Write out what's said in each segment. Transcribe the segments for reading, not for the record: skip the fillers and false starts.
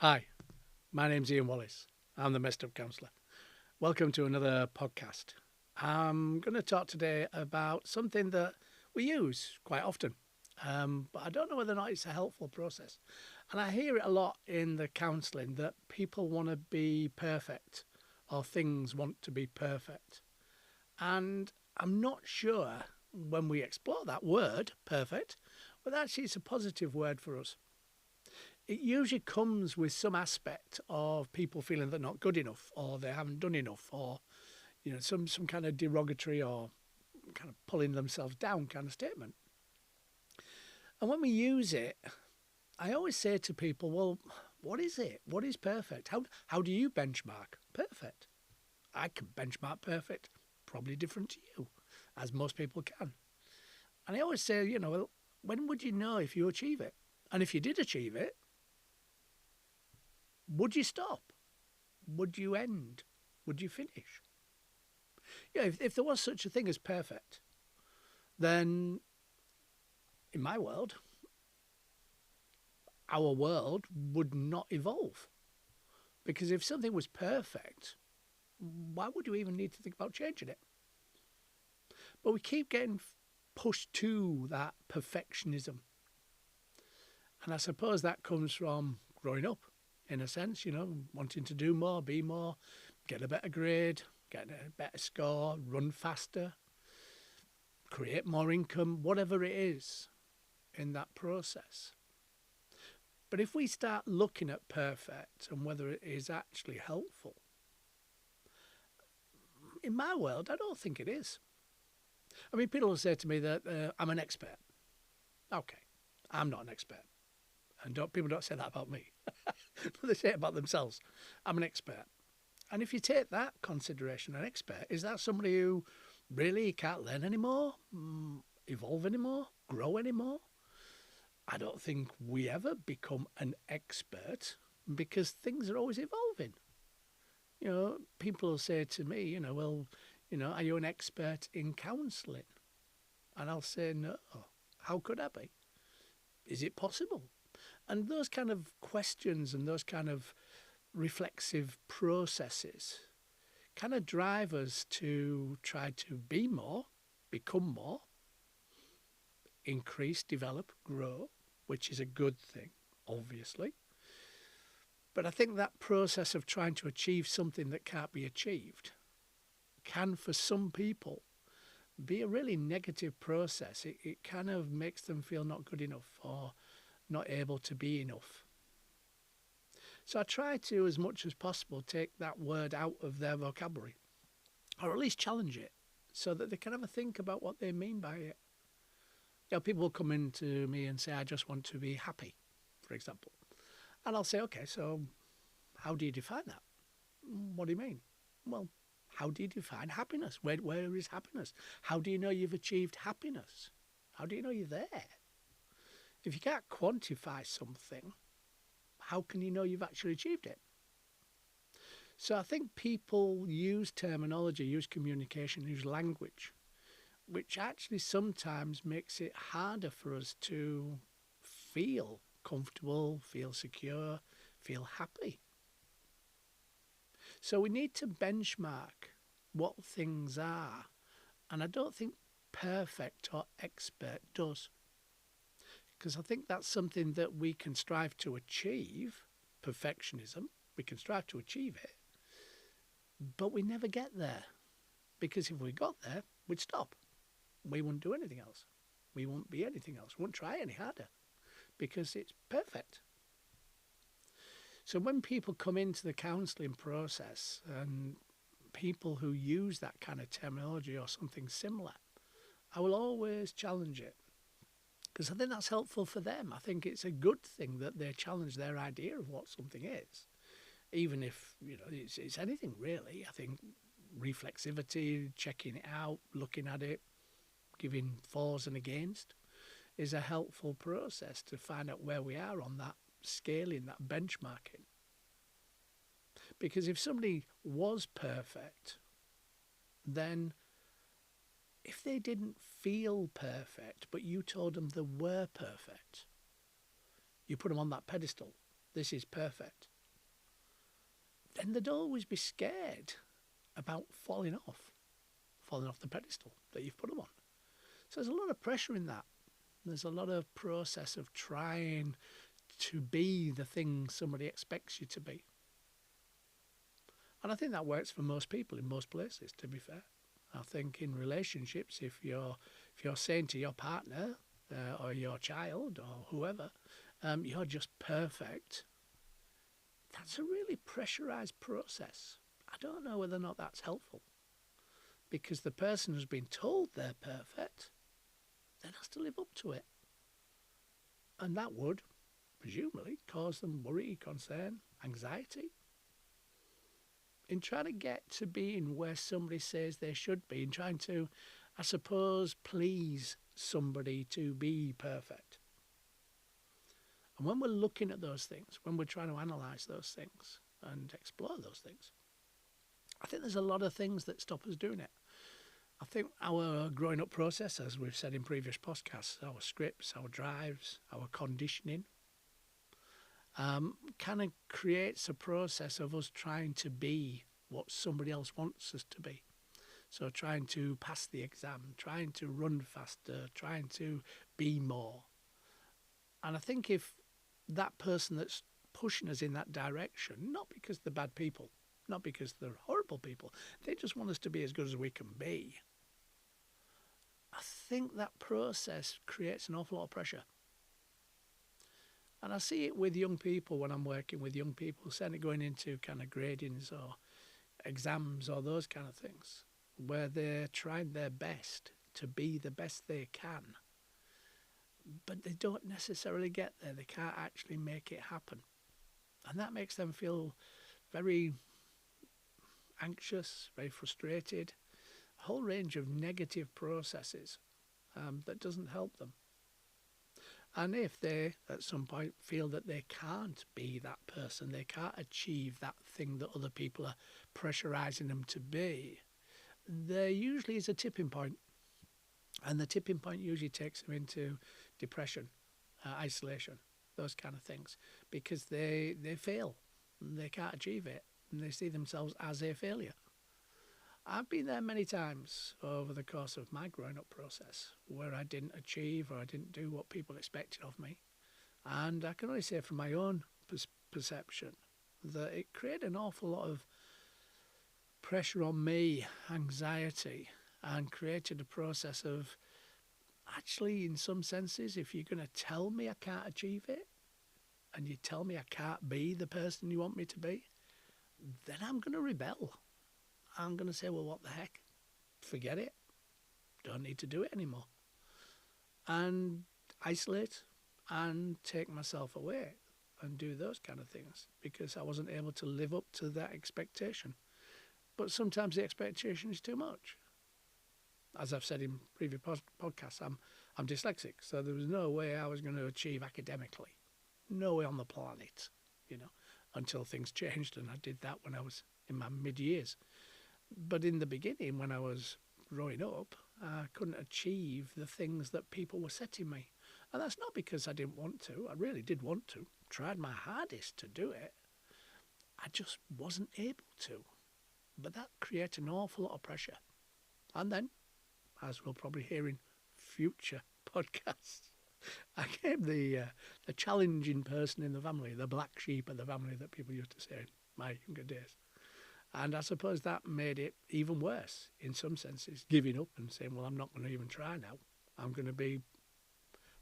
Hi, my name's Ian Wallace. I'm the Messed Up Counsellor. Welcome to another podcast. I'm going to talk today about something that we use quite often, but I don't know whether or not it's a helpful process. And I hear it a lot in the counselling that people want to be perfect or things want to be perfect. And I'm not sure when we explore that word, perfect, whether actually it's a positive word for us. It usually comes with some aspect of people feeling they're not good enough or they haven't done enough or some kind of derogatory or kind of pulling themselves down kind of statement. And when we use it, I always say to people, well, what is it? What is perfect? How do you benchmark perfect? I can benchmark perfect, probably different to you, as most people can. And I always say, well, when would you know if you achieve it? And if you did achieve it, would you stop? Would you end? Would you finish? If there was such a thing as perfect, then in my world, our world would not evolve. Because if something was perfect, why would you even need to think about changing it? But we keep getting pushed to that perfectionism. And I suppose that comes from growing up, in a sense, wanting to do more, be more, get a better grade, get a better score, run faster, create more income, whatever it is in that process. But if we start looking at perfect and whether it is actually helpful, in my world, I don't think it is. I mean, people will say to me that I'm an expert. Okay, I'm not an expert. And people don't say that about me. They say it about themselves. I'm an expert. And if you take that consideration, an expert, is that somebody who really can't learn anymore, evolve anymore, grow anymore? I don't think we ever become an expert because things are always evolving. People will say to me, well, are you an expert in counselling? And I'll say, no. How could I be? Is it possible? And those kind of questions and those kind of reflexive processes kind of drive us to try to be more, become more, increase, develop, grow, which is a good thing, obviously. But I think that process of trying to achieve something that can't be achieved can, for some people, be a really negative process. It kind of makes them feel not good enough or not able to be enough. So I try to, as much as possible, take that word out of their vocabulary, or at least challenge it, so that they can have a think about what they mean by it. People will come in to me and say, I just want to be happy, for example. And I'll say, okay, so how do you define that? What do you mean? Well, how do you define happiness? Where is happiness? How do you know you've achieved happiness? How do you know you're there? If you can't quantify something, how can you know you've actually achieved it? So I think people use terminology, use communication, use language, which actually sometimes makes it harder for us to feel comfortable, feel secure, feel happy. So we need to benchmark what things are. And I don't think perfect or expert does. Because I think that's something that we can strive to achieve, perfectionism. We can strive to achieve it. But we never get there. Because if we got there, we'd stop. We wouldn't do anything else. We wouldn't be anything else. We wouldn't try any harder. Because it's perfect. So when people come into the counselling process and people who use that kind of terminology or something similar, I will always challenge it. Because I think that's helpful for them. I think it's a good thing that they challenge their idea of what something is. Even if, it's anything really. I think reflexivity, checking it out, looking at it, giving fors and against is a helpful process to find out where we are on that scaling, that benchmarking. Because if somebody was perfect, then if they didn't feel perfect, but you told them they were perfect, you put them on that pedestal, this is perfect, then they'd always be scared about falling off the pedestal that you've put them on. So there's a lot of pressure in that. There's a lot of process of trying to be the thing somebody expects you to be. And I think that works for most people in most places, to be fair. I think in relationships, if you're saying to your partner or your child or whoever, you're just perfect, that's a really pressurised process. I don't know whether or not that's helpful, because the person who's been told they're perfect then has to live up to it. And that would, presumably, cause them worry, concern, anxiety. In trying to get to being where somebody says they should be, in trying to, I suppose, please somebody to be perfect. And when we're looking at those things, when we're trying to analyse those things and explore those things, I think there's a lot of things that stop us doing it. I think our growing up process, as we've said in previous podcasts, our scripts, our drives, our conditioning, kind of creates a process of us trying to be what somebody else wants us to be. So trying to pass the exam, trying to run faster, trying to be more. And I think if that person that's pushing us in that direction, not because they're bad people, not because they're horrible people, they just want us to be as good as we can be, I think that process creates an awful lot of pressure. And I see it with young people when I'm working with young people, certainly going into kind of gradings or exams or those kind of things, where they're trying their best to be the best they can, but they don't necessarily get there. They can't actually make it happen. And that makes them feel very anxious, very frustrated, a whole range of negative processes that doesn't help them. And if they, at some point, feel that they can't be that person, they can't achieve that thing that other people are pressurising them to be, there usually is a tipping point. And the tipping point usually takes them into depression, isolation, those kind of things, because they fail and they can't achieve it and they see themselves as a failure. I've been there many times over the course of my growing up process where I didn't achieve or I didn't do what people expected of me. And I can only say from my own perception that it created an awful lot of pressure on me, anxiety, and created a process of, actually, in some senses, if you're going to tell me I can't achieve it and you tell me I can't be the person you want me to be, then I'm going to rebel. I'm going to say, well, what the heck? Forget it. Don't need to do it anymore. And isolate and take myself away and do those kind of things because I wasn't able to live up to that expectation. But sometimes the expectation is too much. As I've said in previous podcasts, I'm dyslexic, so there was no way I was going to achieve academically. No way on the planet, until things changed, and I did that when I was in my mid-years. But in the beginning, when I was growing up, I couldn't achieve the things that people were setting me. And that's not because I didn't want to. I really did want to. Tried my hardest to do it. I just wasn't able to. But that created an awful lot of pressure. And then, as we'll probably hear in future podcasts, I became the challenging person in the family, the black sheep of the family that people used to say in my younger days. And I suppose that made it even worse in some senses, giving up and saying, well, I'm not going to even try now. I'm going to be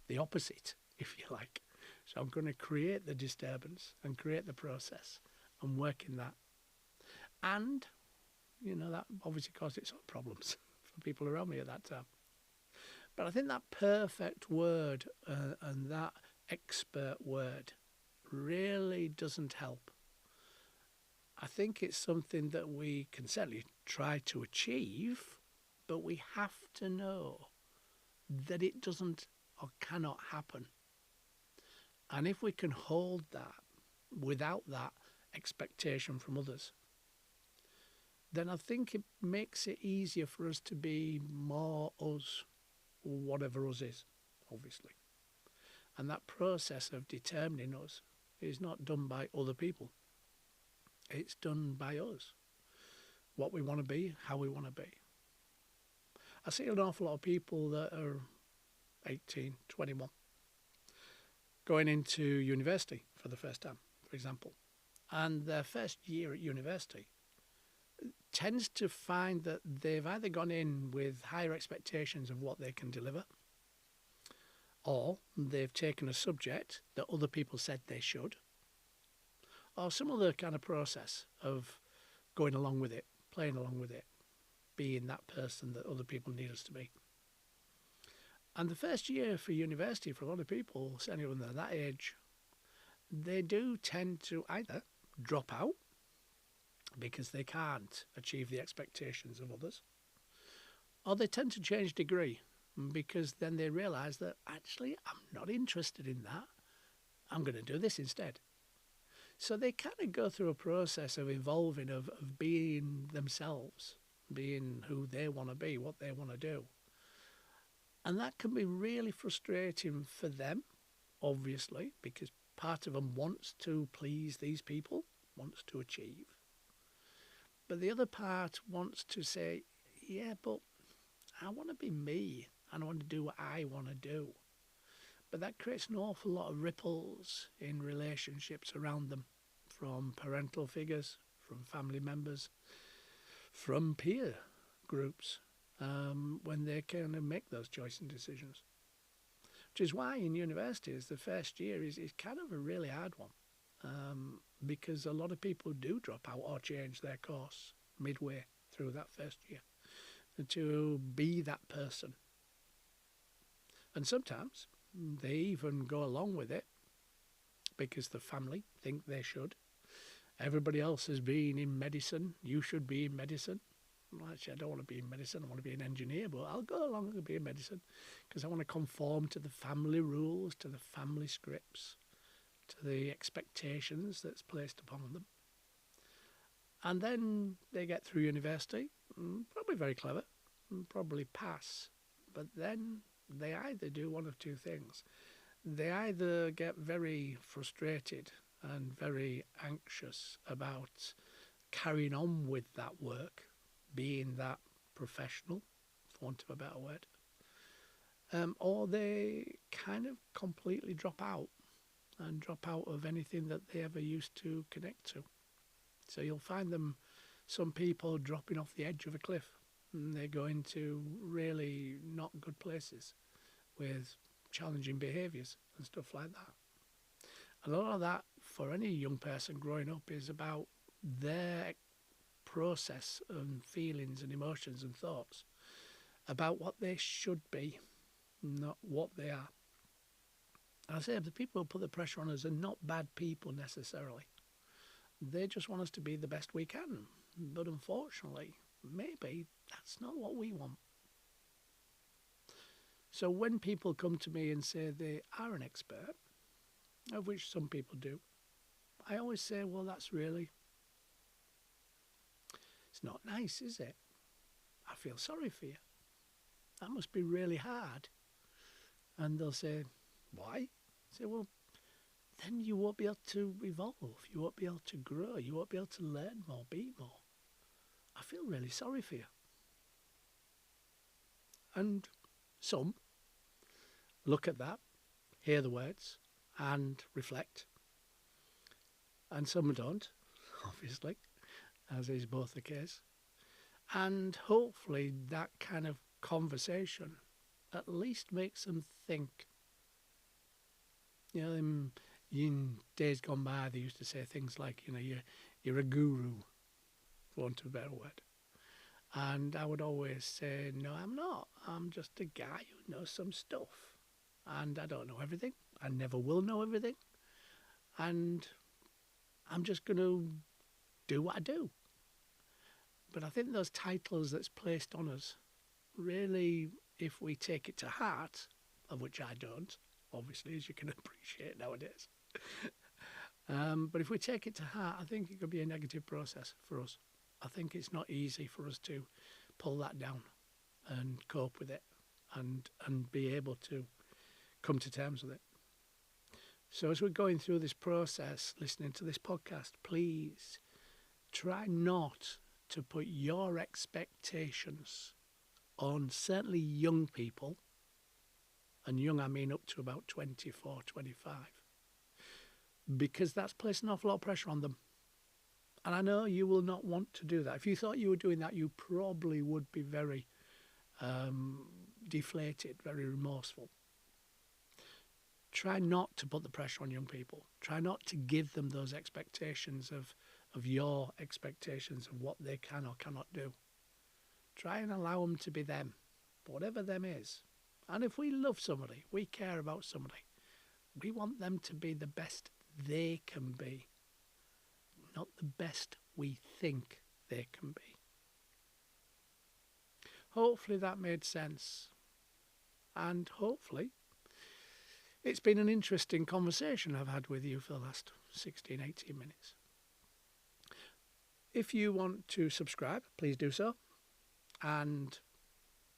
the opposite, if you like. So I'm going to create the disturbance and create the process and work in that. And, that obviously caused its own problems for people around me at that time. But I think that perfect word and that expert word really doesn't help. I think it's something that we can certainly try to achieve, but we have to know that it doesn't or cannot happen. And if we can hold that without that expectation from others, then I think it makes it easier for us to be more us, whatever us is, obviously. And that process of determining us is not done by other people. It's done by us. What we want to be, how we want to be. I see an awful lot of people that are 18, 21, going into university for the first time, for example. And their first year at university tends to find that they've either gone in with higher expectations of what they can deliver, or they've taken a subject that other people said they should, or some other kind of process of going along with it, playing along with it, being that person that other people need us to be. And the first year for university for a lot of people, certainly when they're that age, they do tend to either drop out because they can't achieve the expectations of others, or they tend to change degree because then they realise that actually I'm not interested in that. I'm going to do this instead. So they kind of go through a process of evolving, of being themselves, being who they want to be, what they want to do. And that can be really frustrating for them, obviously, because part of them wants to please these people, wants to achieve. But the other part wants to say, yeah, but I want to be me and I want to do what I want to do. But that creates an awful lot of ripples in relationships around them, from parental figures, from family members, from peer groups, when they kind of make those choices and decisions. Which is why in universities the first year is kind of a really hard one, because a lot of people do drop out or change their course midway through that first year to be that person. And sometimes they even go along with it because the family think they should. Everybody else has been in medicine. You should be in medicine. Well, actually, I don't want to be in medicine. I want to be an engineer, but I'll go along and be in medicine because I want to conform to the family rules, to the family scripts, to the expectations that's placed upon them. And then they get through university, probably very clever, probably pass. But then they either do one of two things. They either get very frustrated and very anxious about carrying on with that work, being that professional, for want of a better word, or they kind of completely drop out and drop out of anything that they ever used to connect to. So you'll find them, some people dropping off the edge of a cliff, and they go into really not good places with challenging behaviours and stuff like that. And a lot of that, for any young person growing up, is about their process and feelings and emotions and thoughts about what they should be, not what they are. And I say the people who put the pressure on us are not bad people necessarily. They just want us to be the best we can. But unfortunately, maybe that's not what we want. So when people come to me and say they are an expert, of which some people do, I always say, well, that's really, it's not nice, is it? I feel sorry for you. That must be really hard. And they'll say, why? I say, well, then you won't be able to evolve. You won't be able to grow. You won't be able to learn more, be more. I feel really sorry for you. And some look at that, hear the words, and reflect. And some don't, obviously, as is both the case. And hopefully that kind of conversation at least makes them think. You know, in days gone by, they used to say things like, you know, you're a guru, for want of a better word. And I would always say, no, I'm not. I'm just a guy who knows some stuff. And I don't know everything. I never will know everything. And I'm just going to do what I do. But I think those titles that's placed on us, really, if we take it to heart, of which I don't, obviously, as you can appreciate nowadays. But if we take it to heart, I think it could be a negative process for us. I think it's not easy for us to pull that down and cope with it and be able to come to terms with it. So as we're going through this process, listening to this podcast, please try not to put your expectations on certainly young people, and young I mean up to about 24, 25, because that's placing an awful lot of pressure on them. And I know you will not want to do that. If you thought you were doing that, you probably would be very deflated, very remorseful. Try not to put the pressure on young people. Try not to give them those expectations of your expectations of what they can or cannot do. Try and allow them to be them, whatever them is. And if we love somebody, we care about somebody, we want them to be the best they can be, not the best we think they can be. Hopefully that made sense. And hopefully it's been an interesting conversation I've had with you for the last 16, 18 minutes. If you want to subscribe, please do so. And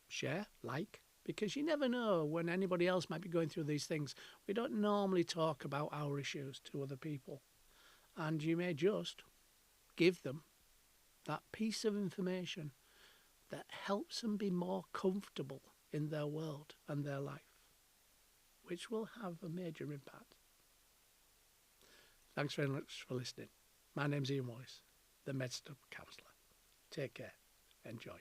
share, like, because you never know when anybody else might be going through these things. We don't normally talk about our issues to other people. And you may just give them that piece of information that helps them be more comfortable in their world and their life, which will have a major impact. Thanks very much for listening. My name's Ian Wallace, the MedStuff Counsellor. Take care. Enjoy.